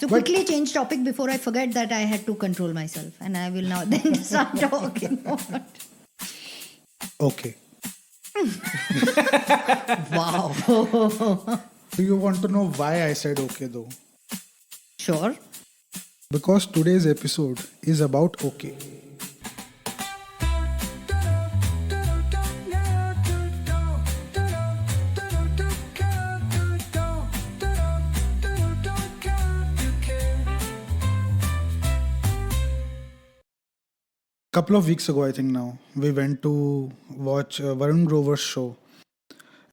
So quickly change topic before I forget that I had to control myself, and I will now then start talking about. Okay. Wow. Do you want to know why I said okay though? Sure. Because today's episode is about okay. Couple of weeks ago, I think now, we went to watch Varun Grover's show.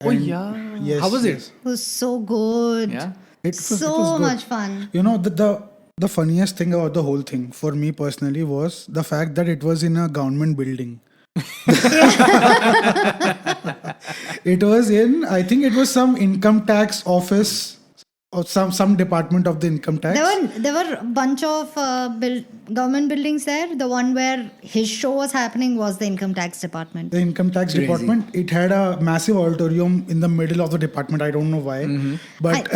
Oh And yeah. yes, How was yes. it? It was so good. Yeah. It was So good. much fun. You know, the funniest thing about the whole thing for me personally was the fact that it was in a government building. It was in, I think it was some income tax office or some department of the income tax. There were a bunch of government buildings there. The one where his show was happening was the income tax department. The income tax Crazy. department. It had a massive auditorium in the middle of the department. I don't know why, but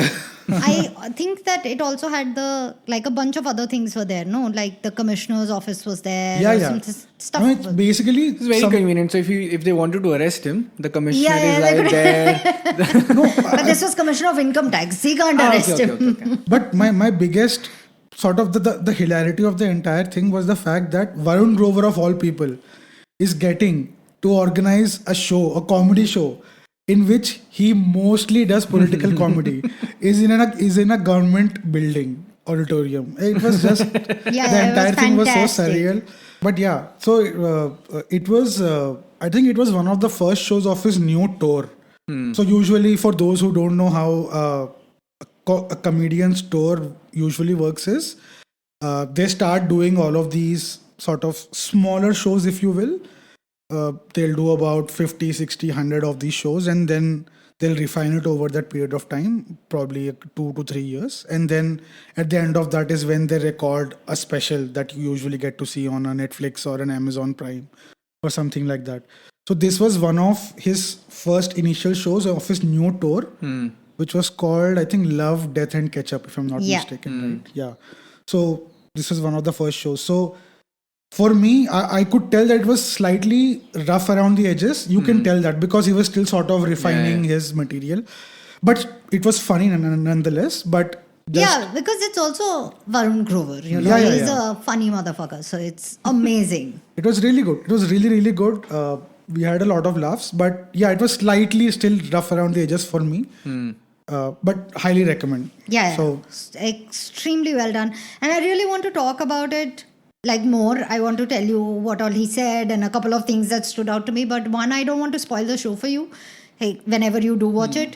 I think that it also had a bunch of other things were there. No, like the commissioner's office was there. yeah, or yeah. some stuff. I mean, it's basically It's very some- convenient. So if they wanted to arrest him, the commissioner Yeah, is they right there. no, But this was commissioner of income tax. He can't Ah, arrest okay, him. okay, okay. But my biggest sort of the hilarity of the entire thing was the fact that Varun Grover of all people is getting to organize a show, a comedy show, in which he mostly does political comedy, is in a government building auditorium. It was just Yeah, the it entire was thing was so fantastic. surreal. But yeah, so it was. I think it was one of the first shows of his new tour. So usually, for those who don't know how a comedian's tour usually works, is they start doing all of these sort of smaller shows, if you will. They'll do about 50, 60, 100 of these shows, and then they'll refine it over that period of time, probably 2 to 3 years. And then at the end of that is when they record a special that you usually get to see on a Netflix or an Amazon Prime or something like that. So this was one of his first initial shows of his new tour, which was called, I think, Love, Death and Ketchup, if I'm not Yeah. mistaken. Right? Yeah. So this was one of the first shows. So for me, I could tell that it was slightly rough around the edges. You can tell that because he was still sort of refining his material. But it was funny nonetheless. But just, Yeah, because it's also Varun Grover. You know, Yeah, yeah, he's yeah. a funny motherfucker. So it's amazing. it was really good. It was really, really good. We had a lot of laughs. But yeah, it was slightly still rough around the edges for me. But highly recommend. Yeah, So extremely well done. And I really want to talk about it like more. I want to tell you what all he said and a couple of things that stood out to me. But one, I don't want to spoil the show for you. Hey, whenever you do watch it.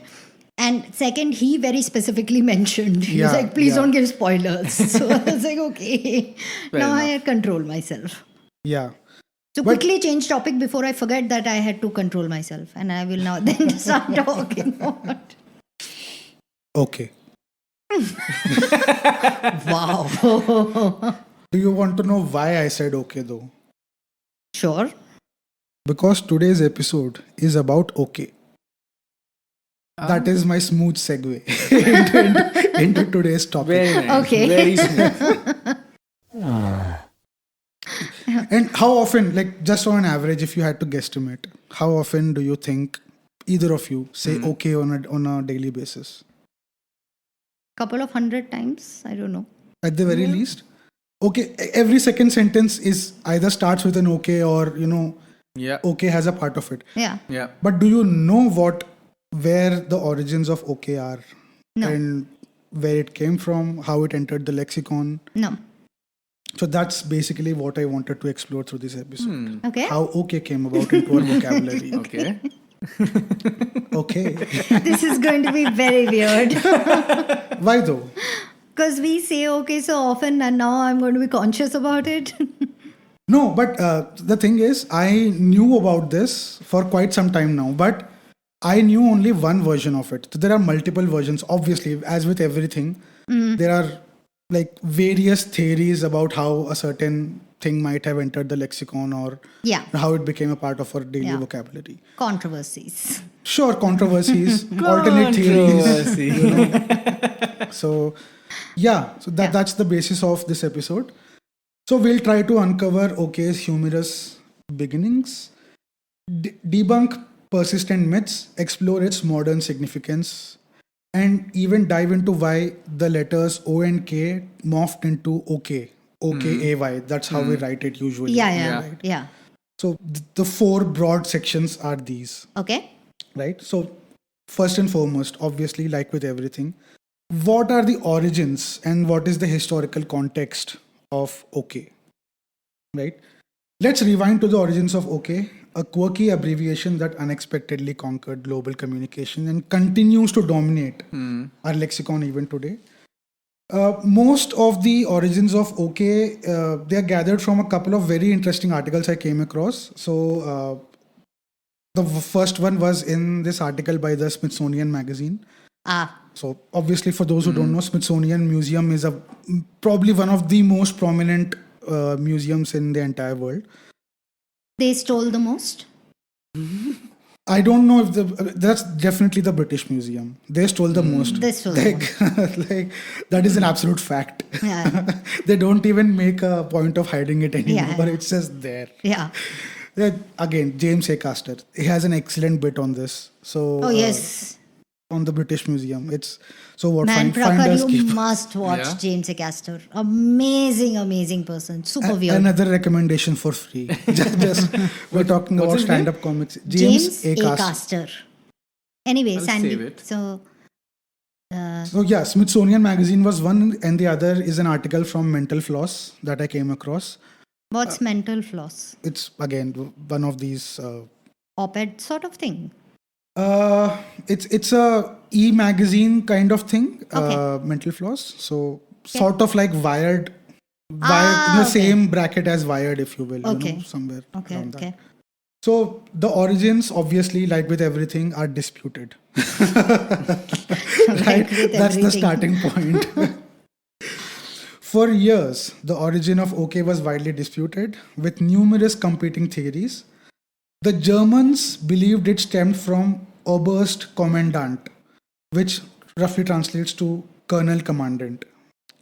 And second, he very specifically mentioned, he was Yeah, like, please yeah. don't give spoilers. So I was like, okay. Fair Now enough. I control myself. yeah. So But- quickly change topic before I forget that I had to control myself. And I will now then start talking about. Okay. Wow. Do you want to know why I said okay though? Sure. Because today's episode is about okay. That is my smooth segue into today's topic. Very nice. Okay. Very smooth. And how often, like just on an average, if you had to guesstimate, how often do you think either of you say okay on a daily basis? Couple of 100 times. I don't know. At the very least? Okay, every second sentence is either starts with an okay or, Yeah. okay has a part of it. Yeah. Yeah. But do you know where the origins of okay are? No. And where it came from, how it entered the lexicon? No. So that's basically what I wanted to explore through this episode. Okay. How okay came about into our vocabulary. Okay. Okay. This is going to be very weird. Why though? Because we say okay so often and now I'm going to be conscious about it. No, but the thing is, I knew about this for quite some time now, but I knew only one version of it. So there are multiple versions. Obviously, as with everything, there are like various theories about how a certain thing might have entered the lexicon or Yeah. how it became a part of our daily Yeah. vocabulary. Controversies. Sure, controversies, alternate theories. Controversy. So, Yeah, so that's the basis of this episode. So we'll try to uncover OK's humorous beginnings, debunk persistent myths, explore its modern significance, and even dive into why the letters O and K morphed into OK, OKAY. That's how we write it usually. Yeah. So the four broad sections are these, Okay. right? So first and foremost, obviously, like with everything, what are the origins and what is the historical context of OK, right? Let's rewind to the origins of OK, a quirky abbreviation that unexpectedly conquered global communication and continues to dominate our lexicon even today. Most of the origins of OK, they are gathered from a couple of very interesting articles I came across. So the first one was in this article by the Smithsonian Magazine. So obviously, for those who don't know, Smithsonian Museum is probably one of the most prominent museums in the entire world. They stole the most? I don't know if that's definitely the British Museum. They stole the most. They stole the most. Like that is an absolute fact. Yeah. They don't even make a point of hiding it anymore. Yeah. But it's just there. Yeah. Again, James A. Caster. He has an excellent bit on this. So Oh, yes. on the British Museum. It's so what Man, Prakhar, finders you keep. must watch Yeah. James A. Caster. Amazing person. Super weird. Another recommendation for free. just we're talking What's about his name? stand-up comics. James A. Caster. Caster. Anyway, I'll Sandy. save it. So, So yeah, Smithsonian Magazine was one, and the other is an article from Mental Floss that I came across. what's mental floss? It's again one of these. Op-ed sort of thing. It's a e-magazine kind of thing. Okay. Mental Floss. So sort of like Wired in the okay. same bracket as Wired, if you will. Okay. Somewhere Okay. around that. Okay. So the origins, obviously, like with everything, are disputed. Like with That's the everything. starting point. For years, the origin of OK was widely disputed, with numerous competing theories. The Germans believed it stemmed from Oberstkommandant, which roughly translates to Colonel Commandant,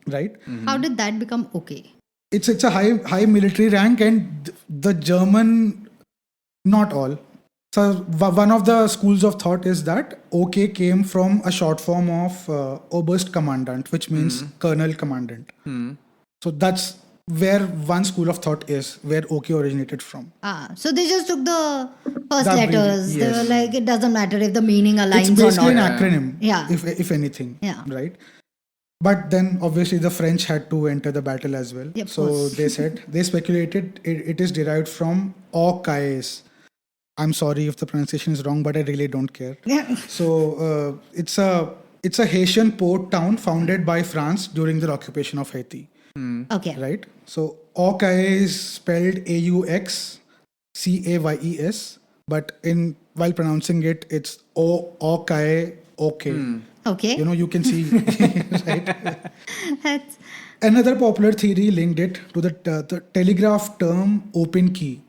right? How did that become okay? It's a high military rank, and the German, not all. So one of the schools of thought is that OK came from a short form of Oberstkommandant, which means Colonel Commandant. So that's where one school of thought is, where OK originated from. So they just took the first The letters. They were yes. like, it doesn't matter if the meaning aligns It's or basically not. an acronym, Yeah. if anything, Yeah. right? But then obviously the French had to enter the battle as well. Yeah, of So course. they speculated it is derived from Orcais. I'm sorry if the pronunciation is wrong, but I really don't care. Yeah. So it's a Haitian port town founded by France during their occupation of Haiti, Okay. right? So Orcais is spelled AUXCAYES, but while pronouncing it, it's Orcais. Okay. Okay. You can see, right? That's, Another popular theory linked it to the telegraph term open key.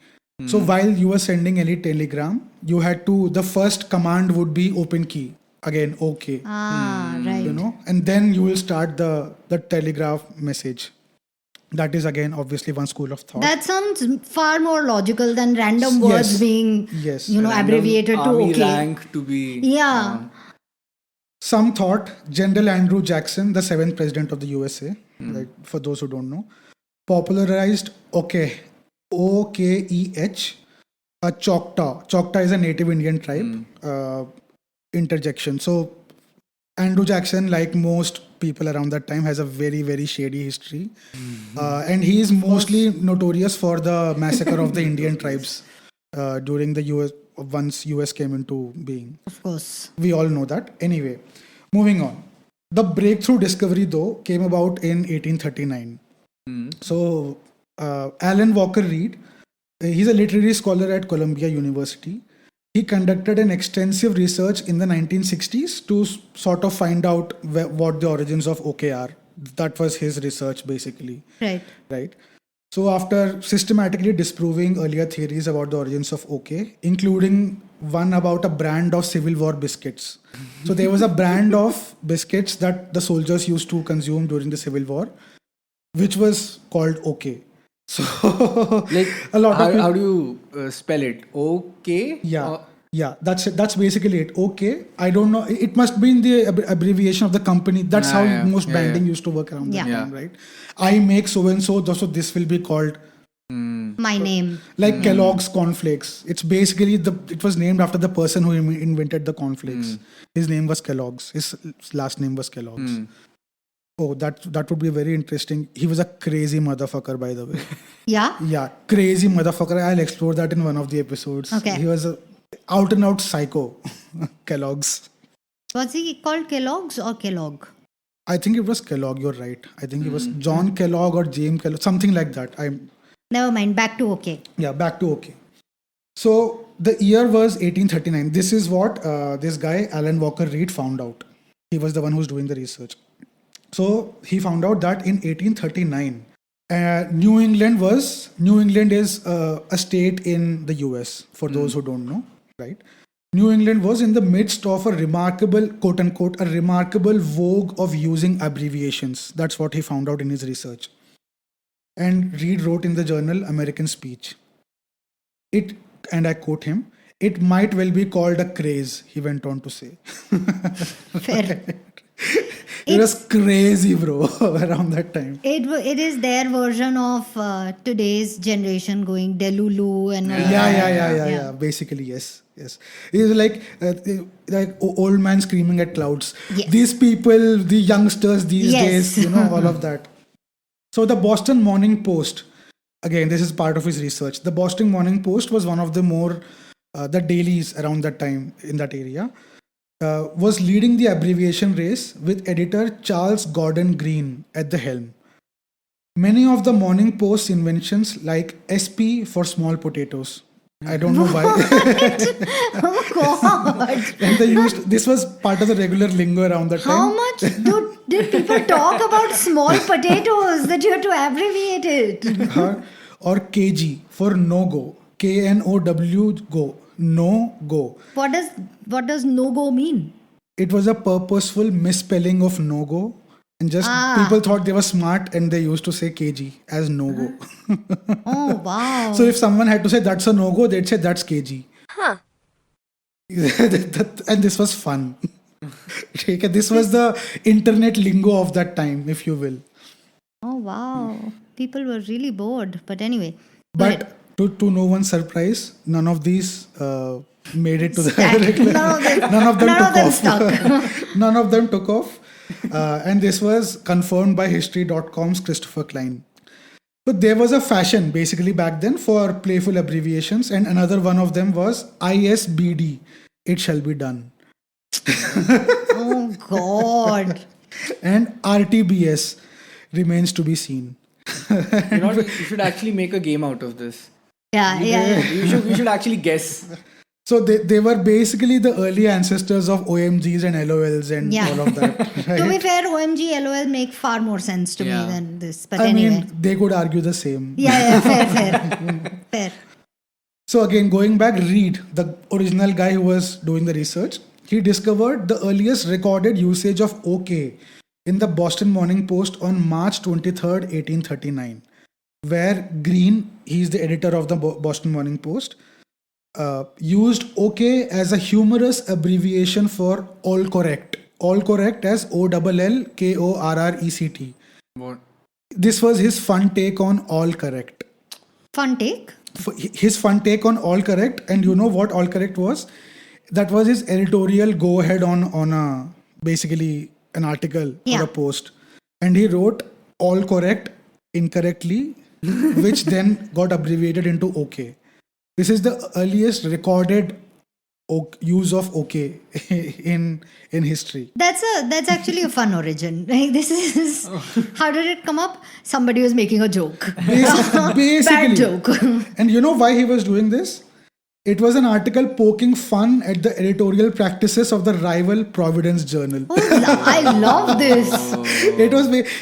So while you were sending any telegram, you had to, the first command would be open key. Again, okay. right. And then you will start the telegraph message. That is again, obviously, one school of thought. That sounds far more logical than random words Yes. being, Yes. abbreviated to Army okay. rank to be. Yeah. Some thought General Andrew Jackson, the 7th president of the USA, right, for those who don't know, popularized OKEH, a Choctaw. Choctaw is a native Indian tribe interjection. So Andrew Jackson, like most people around that time, has a very, very shady history. And he is mostly notorious for the massacre of the Indian tribes during the US, once US came into being. Of course. We all know that. Anyway, moving on. The breakthrough discovery, though, came about in 1839. So, Alan Walker Reed, he's a literary scholar at Columbia University. He conducted an extensive research in the 1960s to sort of find out what the origins of OK are. That was his research, basically. Right. Right. So after systematically disproving earlier theories about the origins of OK, including one about a brand of Civil War biscuits. So there was a brand of biscuits that the soldiers used to consume during the Civil War, which was called OK. So Like, a lot of how do you spell it? Okay? yeah. Yeah, that's it. That's basically it. Okay, I don't know. It must be in the abbreviation of the company. That's how most branding used to work around that time, right? I make so and so, so this will be called My name. like Kellogg's cornflakes. It's basically it was named after the person who invented the cornflakes. His name was Kellogg's. His last name was Kellogg's. Oh, that would be very interesting. He was a crazy motherfucker, by the way. Yeah? Yeah, crazy motherfucker. I'll explore that in one of the episodes. Okay. He was a out and out psycho. Kellogg's. Was he called Kellogg's or Kellogg? I think it was Kellogg. You're right. I think it was John Kellogg or James Kellogg, something like that. Never mind. Back to okay. Yeah, back to okay. So the year was 1839. This is what this guy Alan Walker Reed found out. He was the one who's doing the research. So he found out that in 1839, New England is a state in the US. For those who don't know, right? New England was in the midst of a remarkable, quote unquote, a remarkable vogue of using abbreviations. That's what he found out in his research. And Reed wrote in the journal American Speech. And I quote him, "It might well be called a craze," he went on to say. Fair. It was crazy, bro, around that time. It is their version of today's generation going delulu and Yeah. Basically, yes. It is like old man screaming at clouds. Yes. These people, the youngsters these Yes. days, all of that. So the Boston Morning Post, again, this is part of his research. The Boston Morning Post was one of the more the dailies around that time in that area. Was leading the abbreviation race with editor Charles Gordon Green at the helm. Many of the Morning Post's inventions, like SP for small potatoes. I don't know why. Oh God! And they used this was part of the regular lingo around that time. How much did people talk about small potatoes that you had to abbreviate it? Or KG for no go. KNOW go. No go. What does no go mean? It was a purposeful misspelling of no go. And just people thought they were smart and they used to say KG as no go. Oh wow! So if someone had to say that's a no go, they'd say that's KG. Huh. And this was fun. This was the internet lingo of that time, if you will. Oh wow! People were really bored. But anyway. But to no one's surprise, none of these made it to the None of them stuck. None of them took off. And this was confirmed by History.com's Christopher Klein. So there was a fashion basically back then for playful abbreviations, and another one of them was ISBD. It shall be done. Oh God! And RTBS remains to be seen. You should actually make a game out of this. Yeah. We should actually guess. So they were basically the early ancestors of OMGs and LOLs and all of that. Right? To be fair, OMG, LOL make far more sense to me than this. But I anyway. mean, they could argue the same. Yeah, fair. So again, going back, Reed, the original guy who was doing the research, he discovered the earliest recorded usage of OK in the Boston Morning Post on March 23rd, 1839, where Green, he's the editor of the Boston Morning Post, used OK as a humorous abbreviation for all correct. All correct as OLLKORRECT. What? This was his fun take on all correct. Fun take? His fun take on all correct. And you know what all correct was? That was his editorial go ahead on a basically an article or a post. And he wrote all correct incorrectly, which then got abbreviated into OK. This is the earliest recorded use of OK in history. That's actually a fun origin. Like, this is how did it come up? Somebody was making a joke. Basically. Bad joke. And you know why he was doing this? It was an article poking fun at the editorial practices of the rival Providence Journal. Oh, I love this.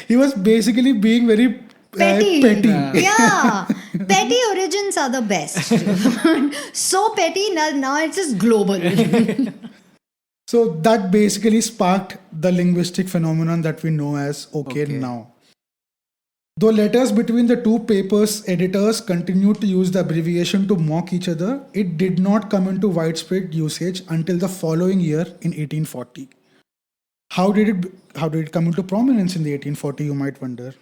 He was basically being very Petty. Petty. Yeah. Petty origins are the best. So petty, now it's just global. So that basically sparked the linguistic phenomenon that we know as okay Okay. now. Though letters between the two papers' editors continued to use the abbreviation to mock each other, it did not come into widespread usage until the following year in 1840. How did it come into prominence in the 1840, you might wonder?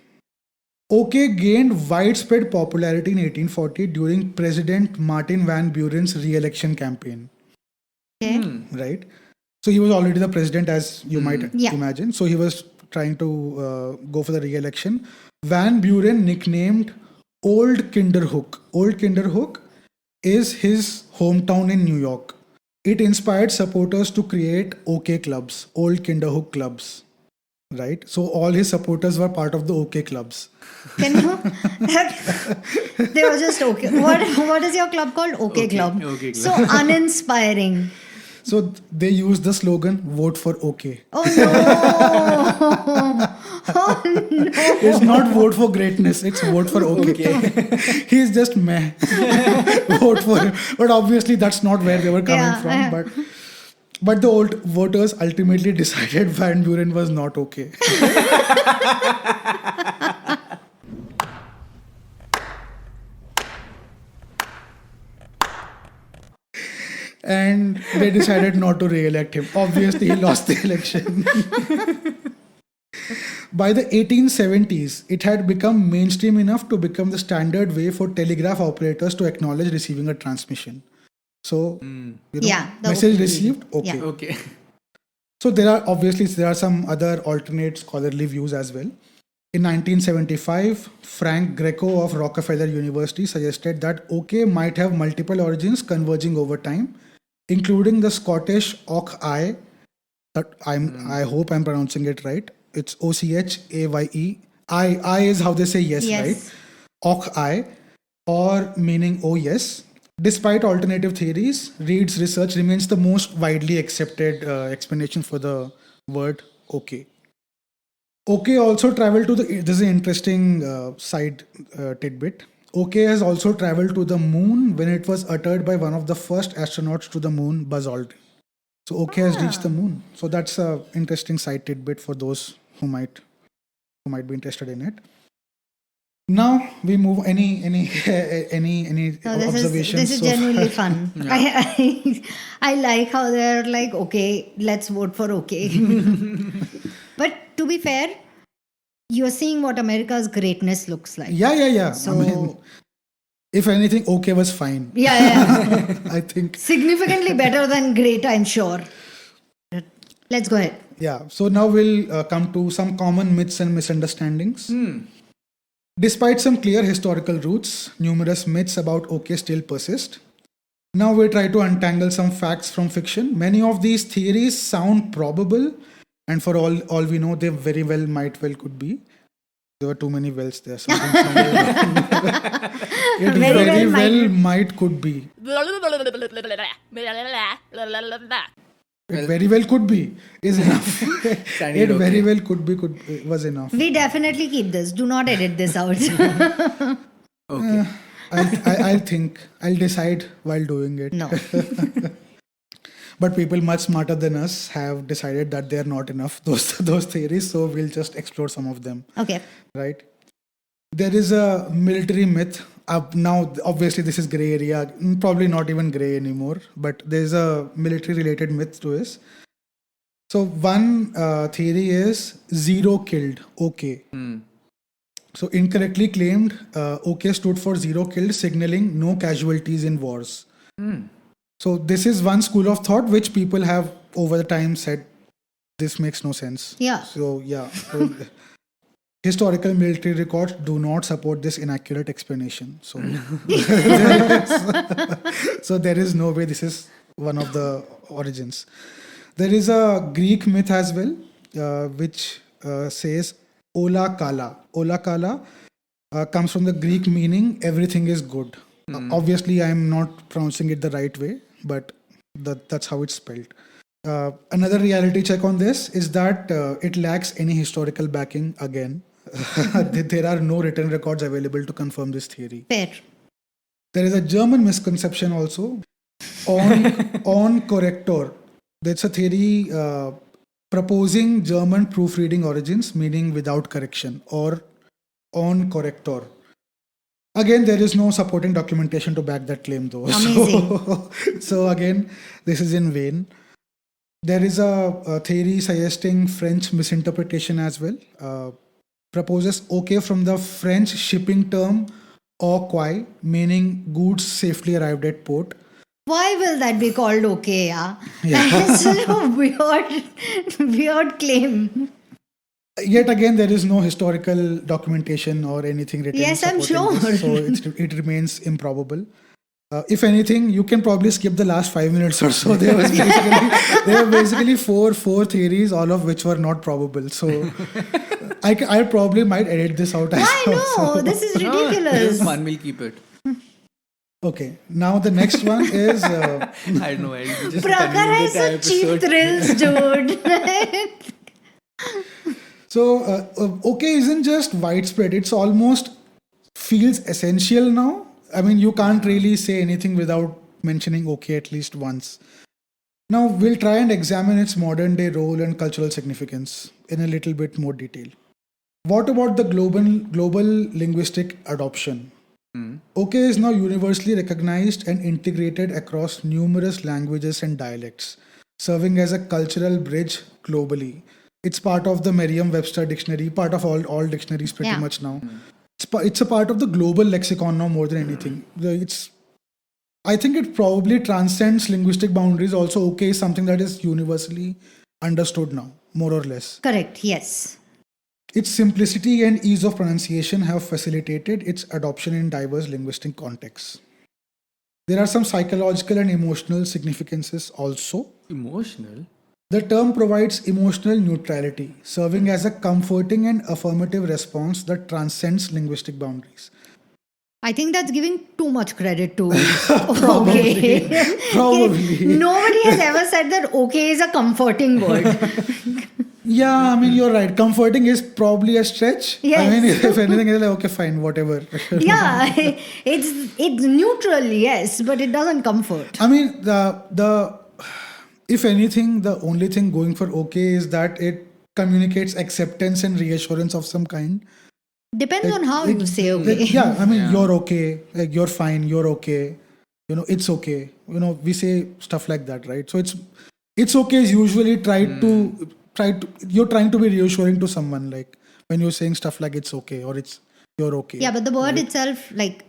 OK gained widespread popularity in 1840 during President Martin Van Buren's re-election campaign, Okay. right? So he was already the president, as you might Yeah. imagine. So he was trying to go for the re-election. Van Buren nicknamed Old Kinderhook. Old Kinderhook is his hometown in New York. It inspired supporters to create OK clubs, Old Kinderhook clubs, right? So all his supporters were part of the OK clubs. Can you? They were just okay. What is your club called? Okay Club. Okay So uninspiring. So they used the slogan "Vote for OK." Oh no! Oh no! It's not vote for greatness; it's vote for OK. He's just meh. Vote for him, but obviously that's not where they were coming from. But the old voters ultimately decided Van Buren was not okay. And they decided not to re-elect him. Obviously, he lost the election. By the 1870s, it had become mainstream enough to become the standard way for telegraph operators to acknowledge receiving a transmission. So, Yeah, the message okay. received, okay. Yeah. Okay. So there are some other alternate scholarly views as well. In 1975, Frank Greco of Rockefeller University suggested that OK might have multiple origins converging over time, including the Scottish Och-I. I hope I'm pronouncing it right. It's O-C-H-A-Y-E. I is how they say yes, Yes. right? Och-I, or meaning oh yes. Despite alternative theories, Reed's research remains the most widely accepted explanation for the word OK. OK also traveled to this is an interesting side tidbit. OK has also traveled to the moon when it was uttered by one of the first astronauts to the moon, Buzz Aldrin. So OK has reached the moon. So that's an interesting side tidbit for those who might be interested in it. Now we move any No, observations. this is so genuinely far? fun. I like how they're like, okay, let's vote for okay. But to be fair, you're seeing what America's greatness looks like. Yeah. So If anything, OK was fine. yeah. I think. Significantly better than great, I'm sure. Let's go ahead. Yeah. So now we'll come to some common myths and misunderstandings. Despite some clear historical roots, numerous myths about OK still persist. Now we'll try to untangle some facts from fiction. Many of these theories sound probable, and for all we know, they very well could be. There were too many wells there. Something sounded wrong. It very well might could be. It very well could be is enough. It very well could be was enough. We definitely keep this. Do not edit this out. Okay. I'll think. I'll decide while doing it. No. But people much smarter than us have decided that they are not enough, those theories. So we'll just explore some of them. Okay. Right. There is a military myth. Now, obviously, this is gray area. Probably not even gray anymore. But there's a military-related myth to this. So one theory is zero killed. OK. So incorrectly claimed, OK stood for zero killed, signaling no casualties in wars. So this is one school of thought which people have over the time said this makes no sense. Yeah. So yeah. Historical military records do not support this inaccurate explanation. So, so there is no way this is one of the origins. There is a Greek myth as well, which says Ola Kala. Ola Kala comes from the Greek meaning everything is good. Obviously, I am not pronouncing it the right way, but that's how it's spelled. Another reality check on this is that it lacks any historical backing again. There are no written records available to confirm this theory. Fair. There is a German misconception also on corrector. That's a theory proposing German proofreading origins, meaning without correction, or on corrector. Again, there is no supporting documentation to back that claim, though. Amazing. So again, this is in vain. There is a theory suggesting French misinterpretation as well. Proposes okay from the French shipping term au quai, meaning goods safely arrived at port. Why will that be called okay? Yeah, Yeah. it's a weird claim. Yet again, there is no historical documentation or anything written. Yes, I'm supporting sure. this, so it remains improbable. If anything, you can probably skip the last 5 minutes or so. There were basically four theories, all of which were not probable. So I probably might edit this out. Why no? This is This ridiculous. is fun. We'll keep it. Okay, now the next one is I know. I just Prakhar has some cheap thrills, dude. so okay isn't just widespread. It's almost feels essential now. I mean, you can't really say anything without mentioning okay at least once. Now we'll try and examine its modern day role and cultural significance in a little bit more detail. What about the global linguistic adoption? Okay is now universally recognized and integrated across numerous languages and dialects, serving as a cultural bridge globally. It's part of the Merriam-Webster dictionary, part of all dictionaries pretty Yeah. much now. It's a part of the global lexicon now more than anything. I think it probably transcends linguistic boundaries. Also, okay is something that is universally understood now, more or less. Correct, yes. Its simplicity and ease of pronunciation have facilitated its adoption in diverse linguistic contexts. There are some psychological and emotional significances also. Emotional. The term provides emotional neutrality, serving as a comforting and affirmative response that transcends linguistic boundaries. I think that's giving too much credit to okay. Probably. Nobody has ever said that okay is a comforting word. Yeah, I mean, you're right. Comforting is probably a stretch. Yes. I mean, if anything, it's like, okay, fine, whatever. Yeah, it's neutral, yes, but it doesn't comfort. I mean, if anything, the only thing going for okay is that it communicates acceptance and reassurance of some kind. Depends on how you say okay. Yeah, I mean, you're okay, like you're fine, you're okay, it's okay. We say stuff like that, right? So it's okay is usually you're trying to be reassuring to someone, like when you're saying stuff like it's okay or you're okay. Yeah, but the word itself, like,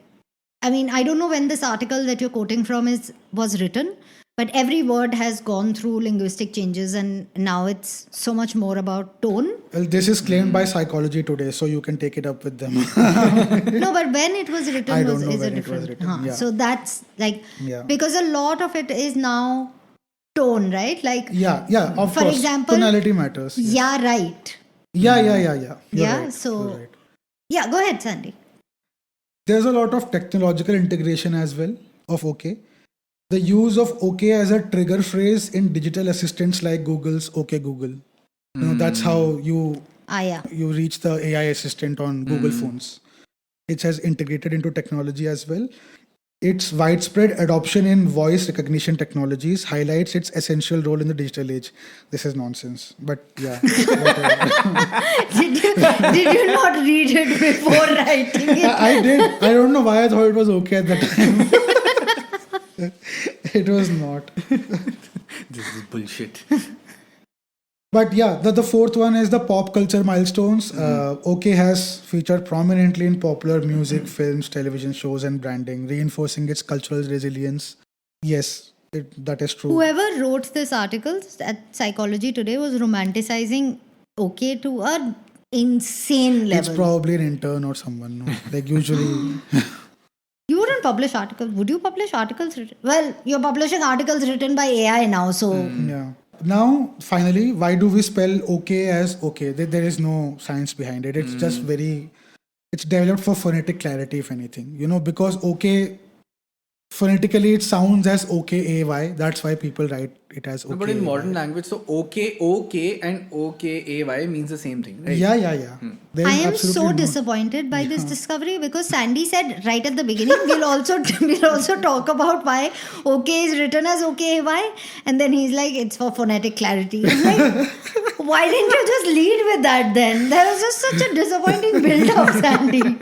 I mean, I don't know when this article that you're quoting from was written, but every word has gone through linguistic changes and now it's so much more about tone. Well, this is claimed by Psychology Today, so you can take it up with them. No, but when it was written I don't know is a when it different. was written, yeah. So that's like, Yeah. because a lot of it is now tone, right? Like, Yeah, of For course. example, Tonality matters. Yes. yeah, right. Yeah. You're Yeah, right. so- You're right. Yeah, go ahead, Sandy. There's a lot of technological integration as well of OK. The use of OK as a trigger phrase in digital assistants like Google's OK Google. That's how you Yeah. reach the AI assistant on Google phones. It has integrated into technology as well. Its widespread adoption in voice recognition technologies highlights its essential role in the digital age. This is nonsense, but yeah. Whatever. Did you not read it before writing it? I did. I don't know why I thought it was okay at the time. It was not. This is bullshit. But yeah, the fourth one is the pop culture milestones. OK has featured prominently in popular music, films, television shows, and branding, reinforcing its cultural resilience. Yes, that is true. Whoever wrote this article at Psychology Today was romanticizing okay to a insane level. It's probably an intern or someone. No? Like usually. You wouldn't publish articles. Would you publish articles written? Well, you're publishing articles written by AI now, so Yeah. Now, finally, why do we spell OK as OK? There is no science behind it. It's just it's developed for phonetic clarity, if anything. Because OK phonetically it sounds as OKAY. That's why people write it as No, OKAY. but in modern language, so okay and OKAY means the same thing, right? Yeah. There's I am absolutely so no- disappointed by this discovery because Sandy said right at the beginning we'll also talk about why OK is written as OKAY, and then he's like it's for phonetic clarity. I'm like, why didn't you just lead with that then? That was just such a disappointing build-up, Sandy.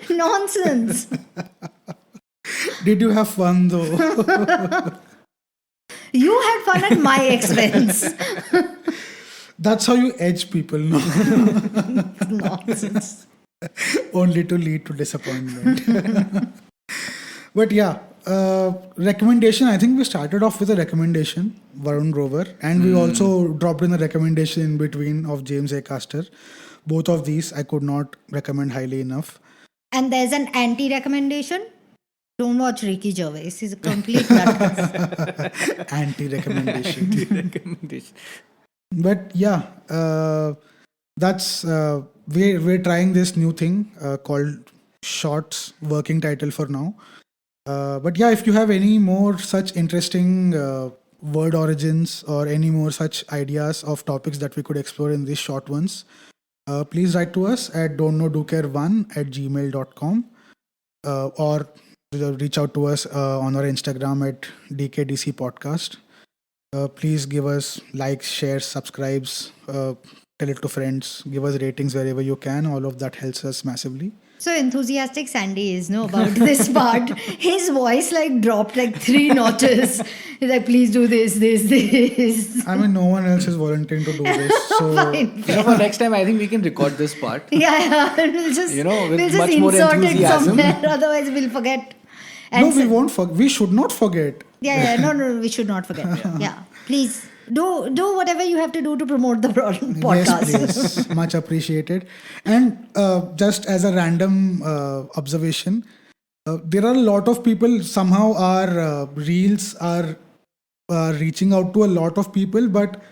Nonsense. Did you have fun though? You had fun at my expense. That's how you edge people, no? Nonsense. Only to lead to disappointment. But yeah, recommendation. I think we started off with a recommendation, Varun Grover, and we also dropped in a recommendation in between of James A. Caster. Both of these I could not recommend highly enough. And there's an anti-recommendation. Don't watch Ricky Gervais. He's a complete nutcase. Anti-recommendation. Recommendation. But yeah, that's we're trying this new thing called Shorts, working title for now. But yeah, if you have any more such interesting word origins or any more such ideas of topics that we could explore in these short ones, please write to us at don'tknowdocare1@gmail.com or reach out to us on our Instagram at DKDC Podcast. Please give us likes, shares, subscribes, tell it to friends, give us ratings wherever you can. All of that helps us massively. So enthusiastic Sandy is about this part. His voice like dropped like 3 notches. He's like, please do this. I mean, no one else is volunteering to do this. So Fine. For next time, I think we can record this part. Yeah. We'll just, You know, with we'll just much more insert enthusiasm. it somewhere. Otherwise, we'll forget. And no, we won't forget. We should not forget. No, we should not forget. Yeah. Please do whatever you have to do to promote the podcast. Yes, please. Much appreciated. And just as a random observation, there are a lot of people, somehow our reels are reaching out to a lot of people, but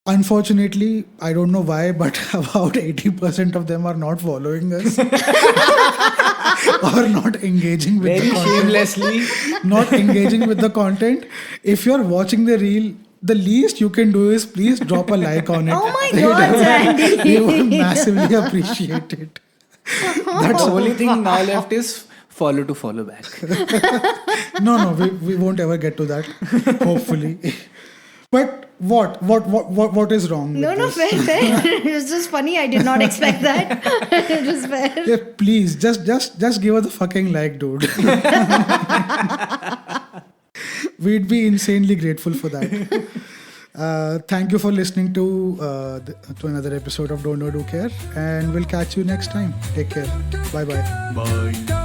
unfortunately, I don't know why, but about 80% of them are not following us or not engaging with Very the content. shamelessly. Not engaging with the content. If you're watching the reel, the least you can do is please drop a like on it. Oh my God, Sandy. We would massively appreciate it. That's the only thing now left is follow to follow back. No, we won't ever get to that. Hopefully. But what is wrong? No, with fair. this? It was just funny. I did not expect that. It was fair. Yeah, please, just give us a fucking like, dude. We'd be insanely grateful for that. Thank you for listening to another episode of Don't Know Do Care, and we'll catch you next time. Take care. Bye. Bye.